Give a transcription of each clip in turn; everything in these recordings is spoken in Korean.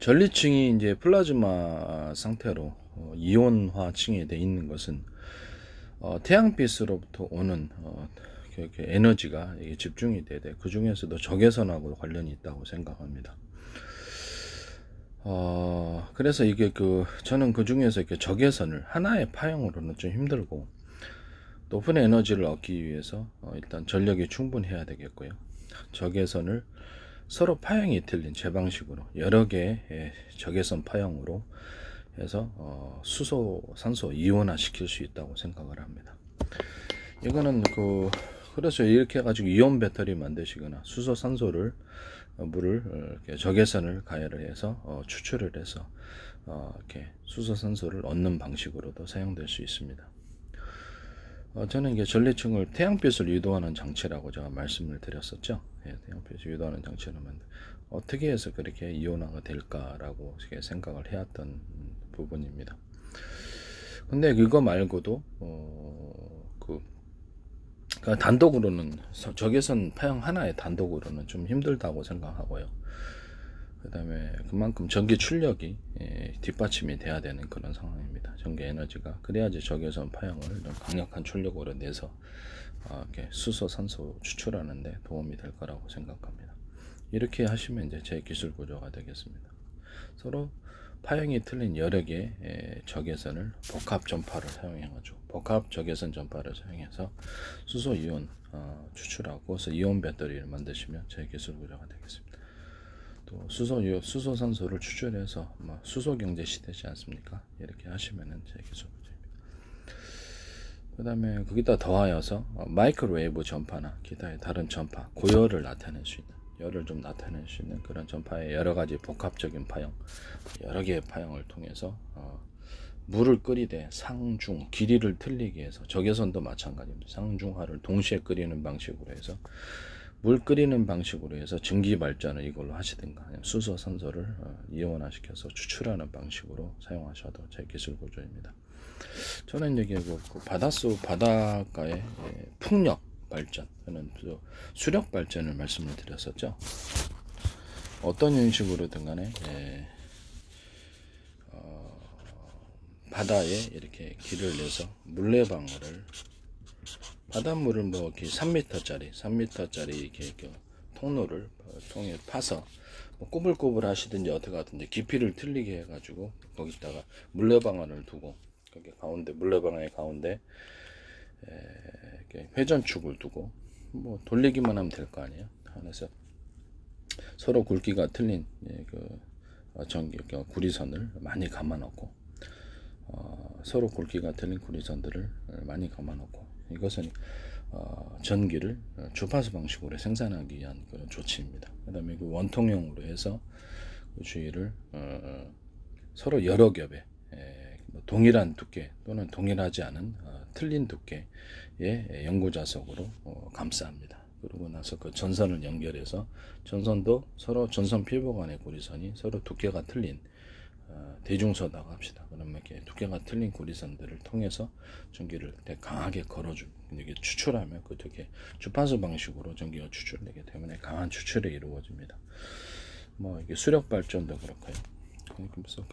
전리층이 이제 플라즈마 상태로 이온화층이 되어 있는 것은 태양빛으로부터 오는 에너지가 이게 집중이 돼야 돼. 그 중에서도 적외선하고 관련이 있다고 생각합니다. 그래서 이게 저는 그 중에서 이렇게 적외선을 하나의 파형으로는 좀 힘들고, 높은 에너지를 얻기 위해서 일단 전력이 충분해야 되겠고요. 적외선을 서로 파형이 틀린 제 방식으로 여러 개의 적외선 파형으로 해서 수소, 산소 이온화 시킬 수 있다고 생각을 합니다. 이거는 그래서 이렇게 해가지고 이온 배터리 만드시거나 수소, 산소를 물을 이렇게 적외선을 가열을 해서 추출을 해서 이렇게 수소, 산소를 얻는 방식으로도 사용될 수 있습니다. 저는 이게 전리층을 태양빛을 유도하는 장치라고 제가 말씀을 드렸었죠. 예, 태양빛을 유도하는 장치를 어떻게 해서 그렇게 이온화가 될까라고 생각을 해왔던 부분입니다. 근데 그거 말고도 단독으로는 적외선 파형 하나의 단독으로는 좀 힘들다고 생각하고요. 그 다음에 그만큼 전기 출력이 뒷받침이 돼야 되는 그런 상황입니다. 전기 에너지가 그래야지 적외선 파형을 좀 강력한 출력으로 내서 이렇게 수소, 산소 추출하는데 도움이 될 거라고 생각합니다. 이렇게 하시면 이제 제 기술 구조가 되겠습니다. 서로 파형이 틀린 여러 개의 적외선을 복합 전파를 사용해가지고 복합 적외선 전파를 사용해서 수소 이온 추출하고 이온 배터리를 만드시면 제 기술 구조가 되겠습니다. 또 수소 산소를 추출해서 수소 경제 시대지 않습니까? 이렇게 하시면은 제 기술 구조입니다. 그 다음에 거기다 더하여서 마이크로웨이브 전파나 기타의 다른 전파, 고열을 나타낼 수 있는, 열을 좀 나타낼 수 있는 그런 전파의 여러 가지 복합적인 파형, 여러 개의 파형을 통해서 물을 끓이되 상중, 길이를 틀리게 해서, 적외선도 마찬가지입니다. 상중하를 동시에 끓이는 방식으로 해서 물 끓이는 방식으로 해서 전기 발전을 이걸로 하시든가, 아니면 수소, 산소를 이온화시켜서 추출하는 방식으로 사용하셔도 제 기술 구조입니다. 저는 이제 바닷가의 풍력 발전, 저는 수력 발전을 말씀을 드렸었죠. 어떤 형식으로든 간에 바다에 이렇게 길을 내서 물레방아를, 바닷물을 이렇게 3m짜리 이렇게 통로를 통에 파서 꼬불꼬불 하시든지 어떻게 하든지 깊이를 틀리게 해가지고 거기다가 물레방아를 두고, 거기 가운데, 물레방아의 가운데 이렇게 회전축을 두고 돌리기만 하면 될 거 아니에요. 그래서 서로 굵기가 틀린 구리선을 많이 감아놓고, 서로 굵기가 틀린 구리선들을 많이 감아놓고, 이것은 전기를 주파수 방식으로 생산하기 위한 그런 조치입니다. 그 다음에 원통형으로 해서 그 주위를 서로 여러 겹의 동일한 두께 또는 동일하지 않은 틀린 두께의 연구자석으로 감싸합니다. 그러고 나서 그 전선을 연결해서, 전선도 서로 전선 피부 간의 구리선이 서로 두께가 틀린 대중소다고 합시다. 그러면 이렇게 두께가 틀린 구리선들을 통해서 전기를 강하게 걸어주고, 이게 추출하면 그렇게 주파수 방식으로 전기가 추출되기 때문에 강한 추출이 이루어집니다. 이게 수력 발전도 그렇고요. 그래서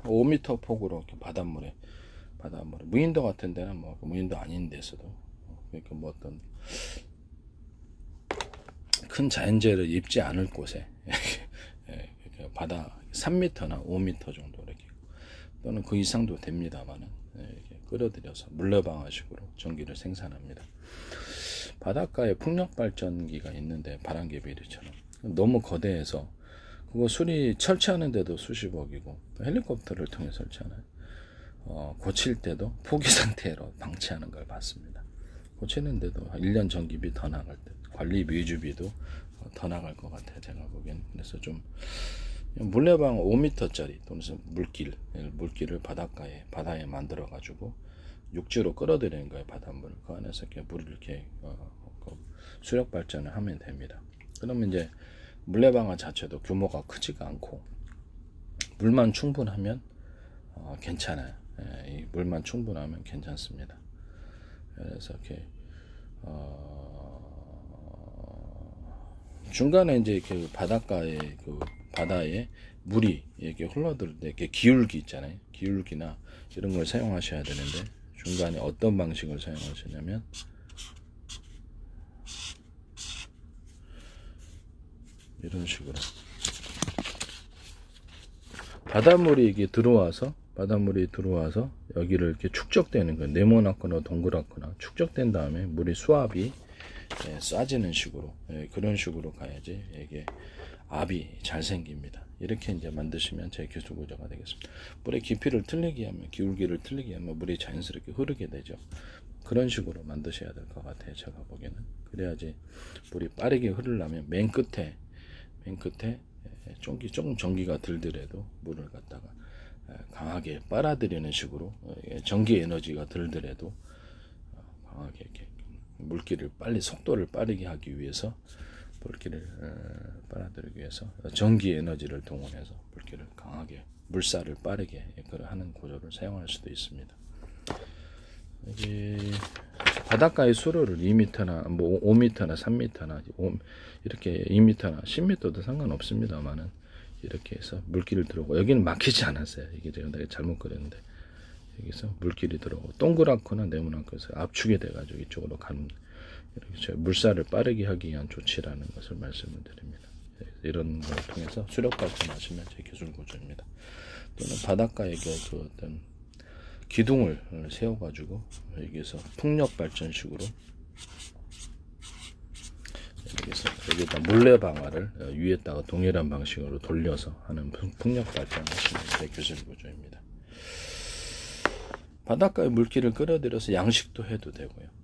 5m 폭으로 이렇게 바닷물에 무인도 같은 데는 무인도 아닌 데서도 이렇게 어떤 큰 자연재해를 입지 않을 곳에 바다 3m나 5m 정도 이렇게, 또는 그 이상도 됩니다만은 이렇게 끌어들여서 물레방아식으로 전기를 생산합니다. 바닷가에 풍력 발전기가 있는데, 바람개 비리처럼 너무 거대해서 그거 설치하는데도 수십억이고, 헬리콥터를 통해 설치하나요? 고칠 때도 포기 상태로 방치하는 걸 봤습니다. 고치는데도 1년 전기비 더 나갈 때, 관리 위주비도 더 나갈 것 같아요, 제가 보기엔. 그래서 좀 물레방 5m짜리 또는 물길을 바다에 만들어 가지고 육지로 끌어들이는 거예요. 바닷물을 그 안에서 이렇게 물을 이렇게 수력 발전을 하면 됩니다. 그러면 이제 물레방아 자체도 규모가 크지가 않고, 물만 충분하면 괜찮아요. 이 물만 충분하면 괜찮습니다. 그래서 이렇게 중간에 이제 바다에 물이 이렇게 흘러들 때 이렇게 기울기 있잖아요. 기울기나 이런 걸 사용하셔야 되는데 중간에 어떤 방식을 사용하시냐면 이런 식으로 바닷물이 이게 들어와서 여기를 이렇게 축적되는 거예요. 네모나거나 동그랗거나 축적된 다음에 물이 수압이 쏴지는 식으로 그런 식으로 가야지 이게 압이 잘 생깁니다. 이렇게 이제 만드시면 제 기술 구조가 되겠습니다. 물의 깊이를 틀리게 하면 기울기를 틀리게 하면 물이 자연스럽게 흐르게 되죠. 그런 식으로 만드셔야 될 것 같아요. 제가 보기에는 그래야지 물이 빠르게 흐르려면 맨 끝에 조금 전기가 들더라도 물을 갖다가 강하게 빨아들이는 식으로 전기 에너지가 들더라도 강하게 이렇게 물기를 빨리 속도를 빠르게 하기 위해서 물기를 빨아들이기 위해서 전기 에너지를 동원해서 물기를 강하게 물살을 빠르게 하는 구조를 사용할 수도 있습니다. 여기 바닷가의 수로를 2m나 뭐 5m나 3m나 이렇게 2m나 10m도 상관없습니다만은 이렇게 해서 물기를 들어오고 여기는 막히지 않았어요. 이게 제가 잘못 그렸는데 여기서 물길이 들어오고 동그랗거나 네모나거나 압축이 돼가지고 이쪽으로 가는 이렇게 물살을 빠르게 하기 위한 조치라는 것을 말씀을 드립니다. 이런 걸 통해서 수력 발전하시면 제 기술 구조입니다. 또는 바닷가에 그 어떤 기둥을 세워가지고 여기서 풍력 발전식으로 여기다 물레 방아를 위에다가 동일한 방식으로 돌려서 하는 풍력 발전하시는 제 기술 구조입니다. 바닷가의 물기를 끌어들여서 양식도 해도 되고요.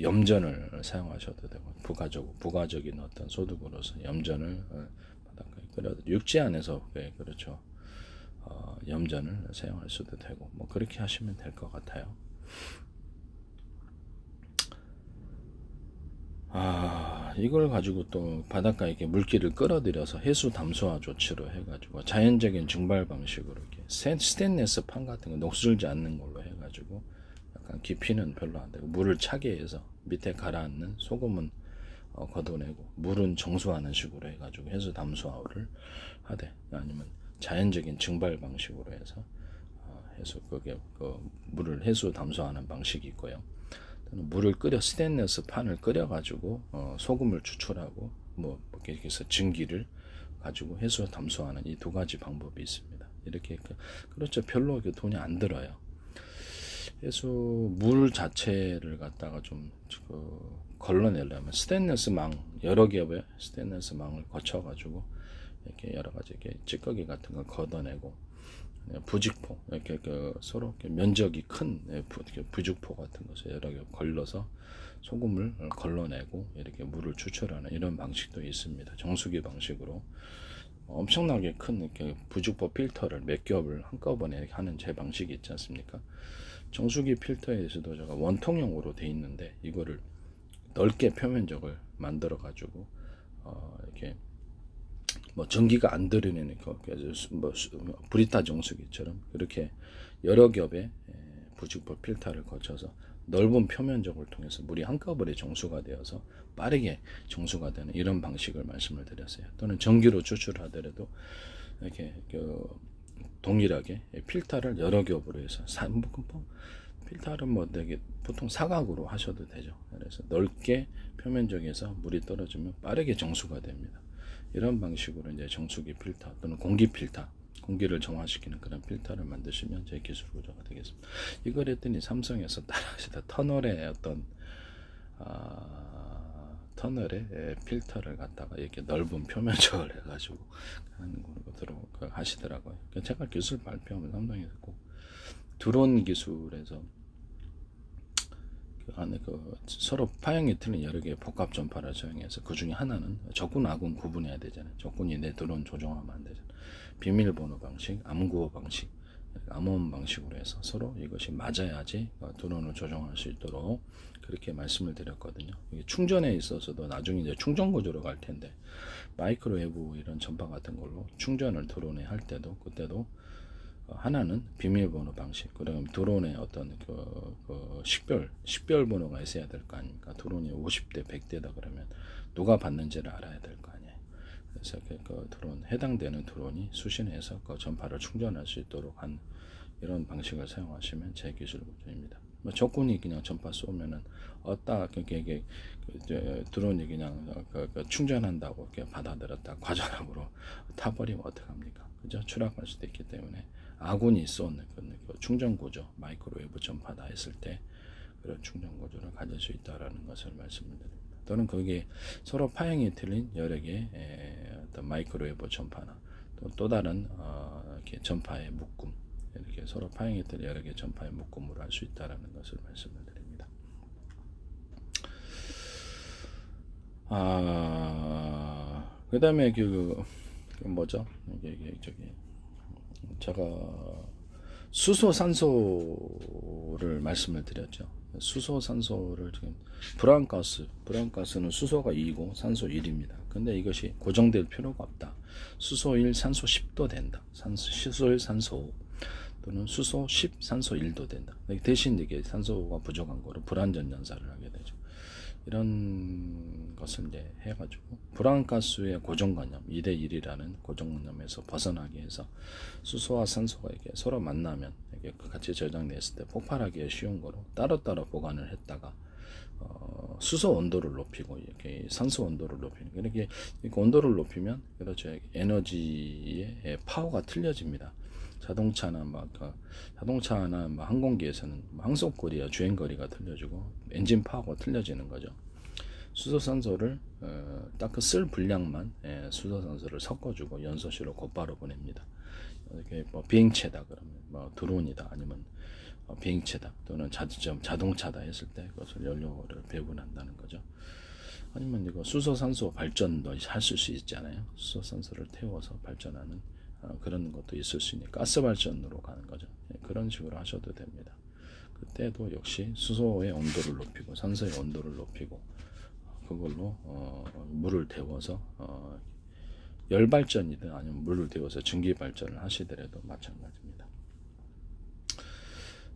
염전을 사용하셔도 되고 부가적인 어떤 소득으로서 염전을 바닷가에 끌어들여 육지 안에서 그렇죠. 염전을 사용할 수도 되고 뭐 그렇게 하시면 될 것 같아요. 이걸 가지고 또 바닷가에 이렇게 물기를 끌어들여서 해수 담수화 조치로 해가지고 자연적인 증발 방식으로 이렇게 스테인리스 판 같은 거 녹슬지 않는 걸로 해가지고 약간 깊이는 별로 안 되고 물을 차게 해서 밑에 가라앉는 소금은 걷어내고 물은 정수하는 식으로 해가지고 해수 담수화를 하되 아니면 자연적인 증발 방식으로 해서 물을 해수 담수하는 방식이 있고요. 물을 끓여 스테인리스 판을 끓여 가지고 소금을 추출하고 뭐 이렇게 해서 증기를 가지고 해수 담수하는 이 두 가지 방법이 있습니다. 이렇게 그렇죠. 별로 돈이 안 들어요. 해수 물 자체를 갖다가 좀 걸러내려면 스테인리스 망 여러 겹의 스테인리스 망을 거쳐 가지고 이렇게 여러 가지 이렇게 찌꺼기 같은 걸 걷어내고 부직포 이렇게 서로 이렇게 면적이 큰 부직포 같은 것을 여러 개 걸러서 소금을 걸러내고 이렇게 물을 추출하는 이런 방식도 있습니다. 정수기 방식으로 엄청나게 큰 이렇게 부직포 필터를 몇 겹을 한꺼번에 하는 제 방식이 있지 않습니까? 정수기 필터에서도 제가 원통형으로 돼 있는데 이거를 넓게 표면적을 만들어 가지고 이렇게 뭐 전기가 안 들어내는 뭐 브리타 정수기처럼 이렇게 여러 겹의 부직포 필터를 거쳐서 넓은 표면적을 통해서 물이 한꺼번에 정수가 되어서 빠르게 정수가 되는 이런 방식을 말씀을 드렸어요. 또는 전기로 추출하더라도 이렇게 동일하게 필터를 여러 겹으로 해서 필터는 뭐 되게 보통 사각으로 하셔도 되죠. 그래서 넓게 표면적에서 물이 떨어지면 빠르게 정수가 됩니다. 이런 방식으로 이제 정수기 필터 또는 공기 필터, 공기를 정화시키는 그런 필터를 만드시면 제 기술 구조가 되겠습니다. 이걸 했더니 삼성에서 따라하시다 터널의 어떤 터널의 필터를 갖다가 이렇게 넓은 표면적을 해가지고 하는 걸로 하시더라고요. 제가 기술 발표하면 삼성에서 꼭 드론 기술에서 안에 서로 파형이 틀린 여러 개의 복합 전파를 사용해서 그 중에 하나는 적군 악군 구분해야 되잖아요. 적군이 내 드론 조종하면 안 되잖아요. 비밀번호 방식, 암구호 방식, 암호음 방식으로 해서 서로 이것이 맞아야지 드론을 조종할 수 있도록 그렇게 말씀을 드렸거든요. 이게 충전에 있어서도 나중에 이제 충전 구조로 갈 텐데 마이크로웨브 이런 전파 같은 걸로 충전을 드론에 할 때도 그때도 하나는 비밀번호 방식, 그다음 드론의 어떤 식별 번호가 있어야 될 거 아닙니까? 드론이 50대 100대다 그러면 누가 받는지를 알아야 될 거 아니에요. 그래서 그 드론 해당되는 드론이 수신해서 그 전파를 충전할 수 있도록 한 이런 방식을 사용하시면 제 기술 구조입니다. 뭐 적군이 그냥 전파 쏘면은 이게 드론이 그냥 충전한다고 이렇게 받아들였다 과전압으로 타버리면 어떡합니까? 그죠? 추락할 수도 있기 때문에 아군이 쏘는 그 충전 구조, 마이크로웨이브 전파다 했을 때 그런 충전 구조를 가질 수 있다라는 것을 말씀드립니다. 또는 거기에 서로 파형이 틀린 여러 개의 어떤 마이크로웨이브 전파나 또 다른 이렇게 전파의 묶음, 이렇게 서로 파형이 틀린 여러 개의 전파의 묶음으로 할 수 있다라는 것을 말씀을 드립니다. 그 다음에 뭐죠? 제가 수소 산소를 말씀을 드렸죠. 수소 산소를 지금 브라운가스는 수소가 2고 산소 1입니다. 근데 이것이 고정될 필요가 없다. 수소 1, 산소 10도 된다. 수소 1, 산소 5 또는 수소 10, 산소 1도 된다. 대신 이게 산소가 부족한 거로 불완전 연사를 하게 되죠. 이런 것을 이제 해가지고 브라운가스의 고정관념 2대1이라는 고정관념에서 벗어나게 해서 수소와 산소가 이렇게 서로 만나면 이렇게 같이 저장됐을 때 폭발하기가 쉬운 거로 따로따로 보관을 했다가 수소 온도를 높이고 이렇게 산소 온도를 높이는 이렇게 온도를 높이면 그렇죠 에너지의 파워가 틀려집니다. 자동차나 항공기에서는 항속거리와 주행거리가 틀려지고 엔진 파워가 틀려지는 거죠. 수소산소를 딱 그 쓸 분량만 수소산소를 섞어주고 연소실로 곧바로 보냅니다. 이렇게 뭐 비행체다 그러면 드론이다 아니면 비행체다 또는 자동차다 했을 때 그것을 연료를 배분한다는 거죠. 아니면 이거 수소산소 발전도 하실 수 있잖아요. 수소산소를 태워서 발전하는 그런 것도 있을 수 있는 가스 발전으로 가는 거죠. 그런 식으로 하셔도 됩니다. 그때도 역시 수소의 온도를 높이고 산소의 온도를 높이고 그걸로 물을 데워서 열 발전이든 아니면 물을 데워서 전기 발전을 하시더라도 마찬가지입니다.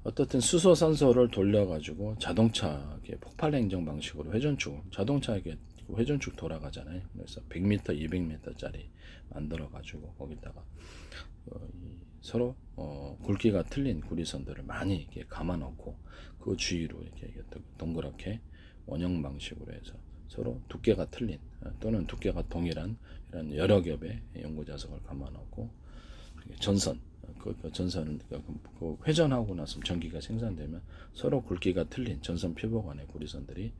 어떻든 수소산소를 돌려가지고 자동차 폭발 행정 방식으로 회전축 자동차에게 회전축 돌아가잖아요. 그래서 100m, 200m짜리 만들어가지고 거기다가 서로 굵기가 틀린 구리선들을 많이 이렇게 감아놓고 그 주위로 이렇게 동그랗게 원형 방식으로 해서 서로 두께가 틀린 또는 두께가 동일한 이런 여러 겹의 연구자석을 감아놓고 전선 그 전선은 그 회전하고 나서 전기가 생산되면 서로 굵기가 틀린 전선 표보관의 구리선들이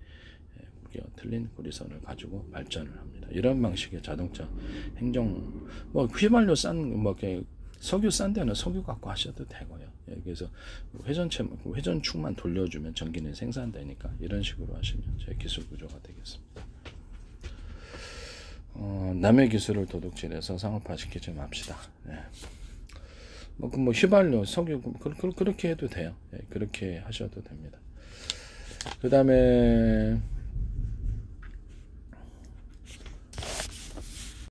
틀린 구리선을 가지고 발전을 합니다. 이런 방식의 자동차 행정 휘발유 석유 싼 데는 석유 갖고 하셔도 되고요. 그래서 회전축만 돌려주면 전기는 생산되니까 이런 식으로 하시면 제 기술 구조가 되겠습니다. 남의 기술을 도둑질해서 상업화시키지 맙시다. 네. 휘발유, 석유 그렇게 해도 돼요. 그렇게 하셔도 됩니다. 그 다음에